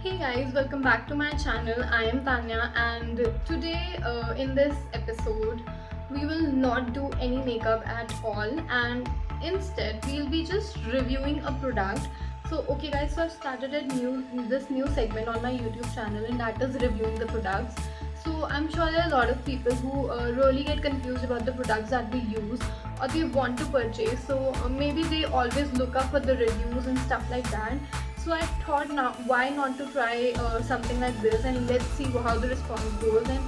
Hey guys, welcome back to my channel. I am Tanya, and today in this episode we will not do any makeup at all, and instead we'll be just reviewing a product. So okay guys, so I've started this new segment on my YouTube channel, and that is reviewing the products. So I'm sure there are a lot of people who really get confused about the products that we use or they want to purchase. So maybe they always look up for the reviews and stuff like that. So I thought, now why not to try something like this, and let's see how the response goes. And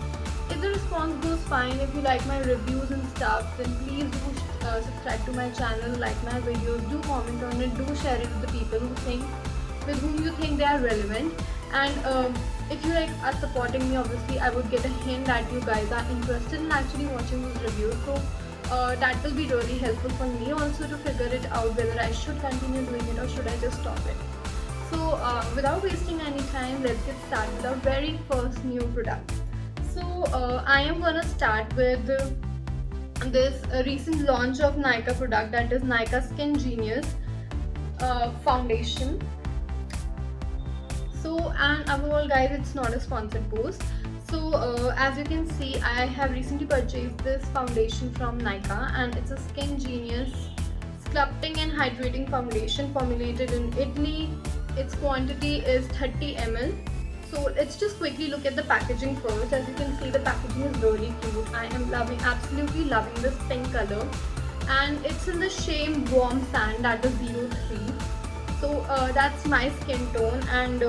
if the response goes fine, if you like my reviews and stuff, then please do subscribe to my channel, like my videos, do comment on it, do share it with the people with whom you think they are relevant. And if you are supporting me, obviously I would get a hint that you guys are interested in actually watching those reviews. So that will be really helpful for me also to figure it out whether I should continue doing it or should I just stop it. So without wasting any time, let's get started with our very first new product. So I am gonna start with this recent launch of Nykaa product, that is Nykaa Skin Genius foundation. So, and above all guys, it's not a sponsored post. So as you can see, I have recently purchased this foundation from Nykaa, and it's a Skin Genius sculpting and hydrating foundation formulated in Italy. Its quantity is 30 ml. So let's just quickly look at the packaging first. As you can see, the packaging is really cute. I am absolutely loving this pink color, and it's in the shade Warm Sand, that is 03. So that's my skin tone, and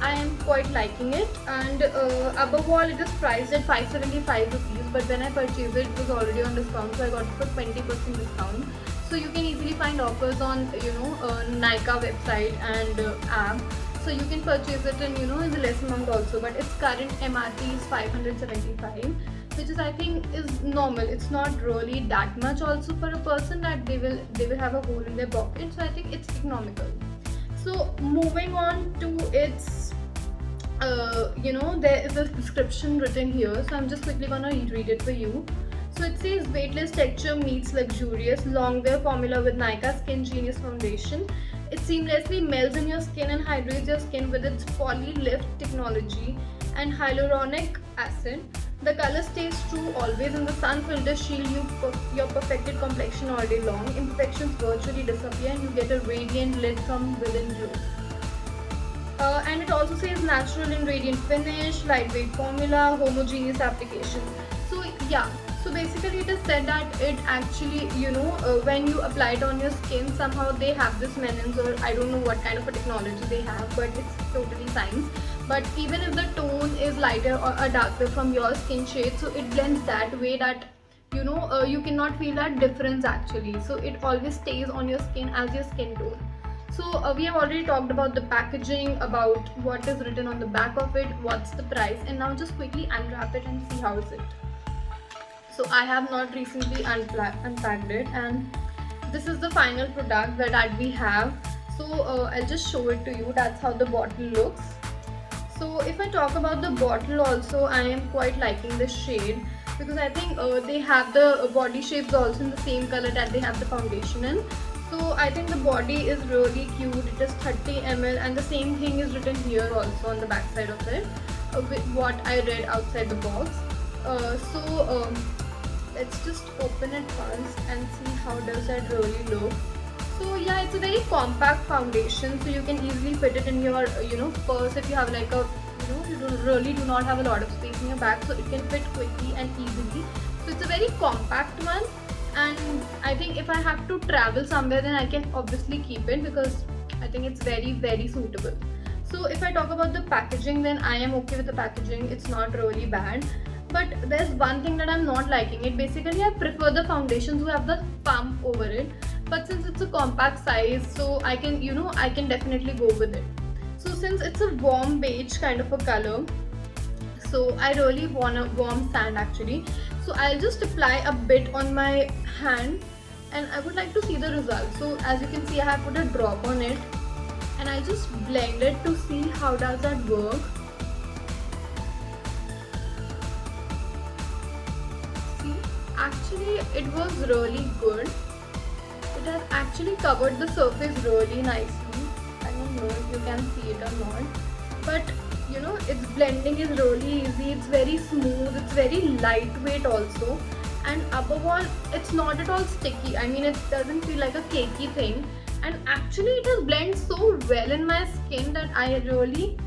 I am quite liking it. And above all, it is priced at 575 rupees, but when I purchased it, it was already on discount, so I got it for 20% discount. So you can easily find offers on Nykaa website and app. So you can purchase it in in the less amount also, but its current MRP is 575, which is, I think, is normal. It's not really that much also for a person that they will have a hole in their pocket. So I think it's economical. So moving on to its there is a description written here, so I'm just quickly gonna read it for you. So it says, weightless texture meets luxurious long-wear formula with Nykaa Skin Genius foundation. It seamlessly melts in your skin and hydrates your skin with its poly-lift technology and hyaluronic acid. The color stays true always, and the sun filters shield your perfected complexion all day long. Imperfections virtually disappear, and you get a radiant lit from within glow. And it also says natural and radiant finish, lightweight formula, homogeneous application. So yeah, so basically it is said that it actually, when you apply it on your skin, somehow they have this menins, or I don't know what kind of a technology they have, but it's totally science. But even if the tone is lighter or a darker from your skin shade, so it blends that way that you cannot feel that difference actually. So it always stays on your skin as your skin tone. So we have already talked about the packaging, about what is written on the back of it, what's the price, and now just quickly unwrap it and see how is it. So I have not recently unpacked it, and this is the final product that we have. So I'll just show it to you. That's how the bottle looks. So if I talk about the bottle also, I am quite liking this shade, because I think they have the body shapes also in the same color that they have the foundation in. So I think the body is really cute. It is 30 ml, and the same thing is written here also on the back side of it, with what I read outside the box. Let's just open it first and see how does that really look. So yeah, it's a very compact foundation, so you can easily fit it in your purse if you have like a you do not have a lot of space in your bag, so it can fit quickly and easily. So it's a very compact one, and I think if I have to travel somewhere, then I can obviously keep it, because I think it's very, very suitable. So if I talk about the packaging, then I am okay with the packaging. It's not really bad. But there's one thing that I'm not liking it. Basically, I prefer the foundations who have the pump over it. But since it's a compact size, so I can definitely go with it. So since it's a warm beige kind of a color, so I really want a warm sand actually. So I'll just apply a bit on my hand, and I would like to see the result. So as you can see, I have put a drop on it, and I'll just blend it to see how does that work. Actually, it was really good. It has actually covered the surface really nicely. I don't know if you can see it or not, but you know, its blending is really easy, it's very smooth, it's very lightweight also, and above all, it's not at all sticky. I mean, it doesn't feel like a cakey thing, and actually it has blended so well in my skin that I really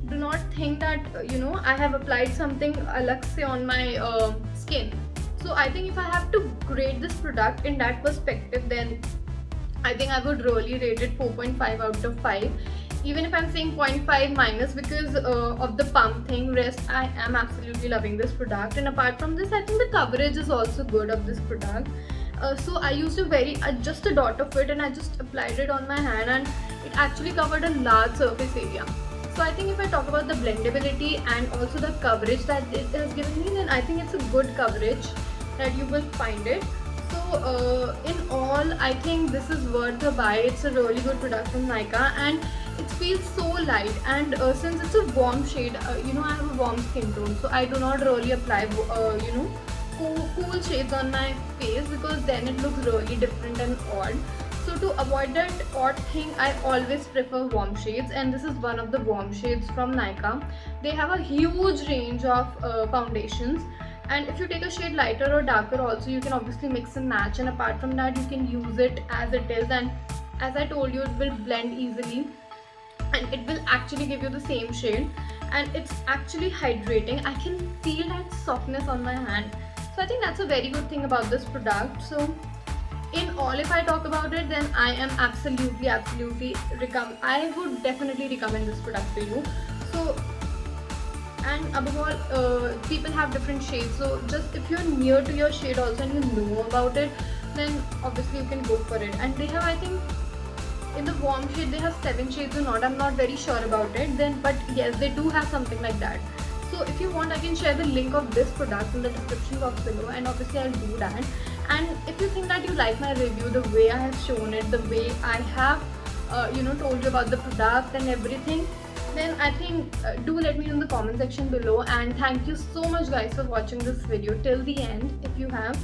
do not think that you know, I have applied something alak se on my skin. So I think if I have to grade this product in that perspective, then I think I would really rate it 4.5 out of 5. Even if I'm saying 0.5 minus because of the pump thing, rest I am absolutely loving this product. And apart from this, I think the coverage is also good of this product. So I used just a dot of it, and I just applied it on my hand, and it actually covered a large surface area. So I think if I talk about the blendability and also the coverage that it has given me, then I think it's a good coverage that you will find it. So in all, I think this is worth a buy. It's a really good product from Nykaa, and it feels so light, and since it's a warm shade, you know, I have a warm skin tone, so I do not really apply you know, cool shades on my face, because then it looks really different and odd. So to avoid that odd thing, I always prefer warm shades, and this is one of the warm shades from Nykaa. They have a huge range of foundations, and if you take a shade lighter or darker also, you can obviously mix and match, and apart from that, you can use it as it is, and as I told you, it will blend easily, and it will actually give you the same shade, and it's actually hydrating. I can feel that softness on my hand, so I think that's a very good thing about this product. So in all, if I talk about it, then I am absolutely I would definitely recommend this product to you. So, and above all, people have different shades, so just if you're near to your shade also and you know about it, then obviously you can go for it. And they have, I think, in the warm shade they have 7 shades or not, I'm not very sure about it then, but yes, they do have something like that. So if you want, I can share the link of this product in the description box below, and obviously I'll do that. And if you think that you like my review, the way I have shown it, the way I have you know, told you about the product and everything, then I think do let me know in the comment section below. And thank you so much guys for watching this video till the end. If you have,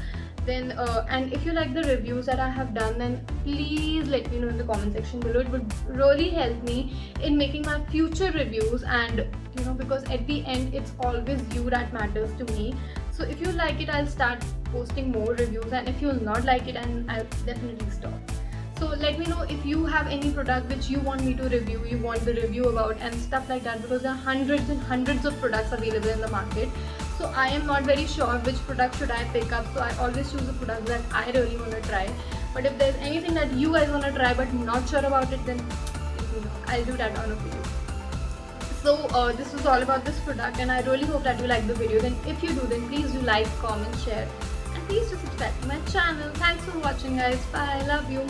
then and if you like the reviews that I have done, then please let me know in the comment section below. It would really help me in making my future reviews, and you know, because at the end it's always you that matters to me. So if you like it, I'll start posting more reviews, and if you'll not like it, and I'll definitely stop. So let me know if you have any product which you want me to review, you want the review about, and stuff like that, because there are hundreds and hundreds of products available in the market. So I am not very sure which product should I pick up, so I always choose a product that I really want to try. But if there's anything that you guys want to try but not sure about it, then let me know. I'll do that on a video. So this was all about this product, and I really hope that you like the video. Then if you do, then please do like, comment, share, and please do subscribe to my channel. Thanks for watching guys. Bye. Love you.